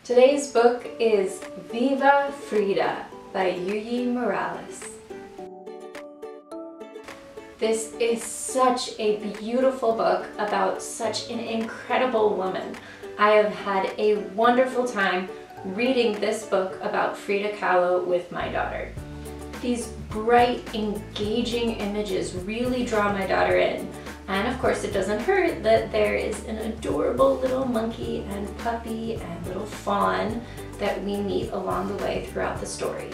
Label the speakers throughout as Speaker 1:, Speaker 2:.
Speaker 1: Today's book is Viva Frida by Yuyi Morales. This is such a beautiful book about such an incredible woman. I have had a wonderful time reading this book about Frida Kahlo with my daughter. These bright, engaging images really draw my daughter in. And of course it doesn't hurt that there is an adorable little monkey and puppy and little fawn that we meet along the way throughout the story.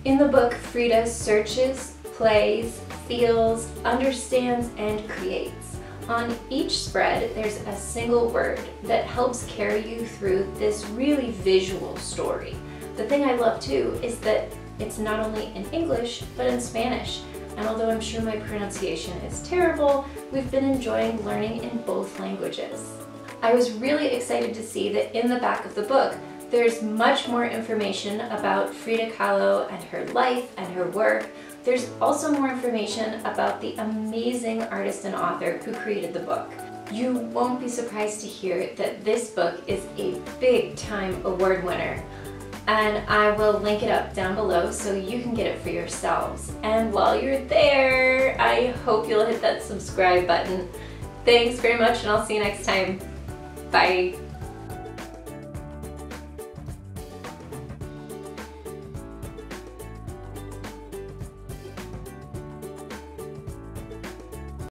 Speaker 1: In the book, Frida searches, plays, feels, understands, and creates. On each spread, there's a single word that helps carry you through this really visual story. The thing I love too is that it's not only in English, but in Spanish. And although I'm sure my pronunciation is terrible, we've been enjoying learning in both languages. I was really excited to see that in the back of the book, there's much more information about Frida Kahlo and her life and her work. There's also more information about the amazing artist and author who created the book. You won't be surprised to hear that this book is a big-time award winner. And I will link it up down below so you can get it for yourselves. And while you're there, I hope you'll hit that subscribe button. Thanks very much, and I'll see you next time. Bye.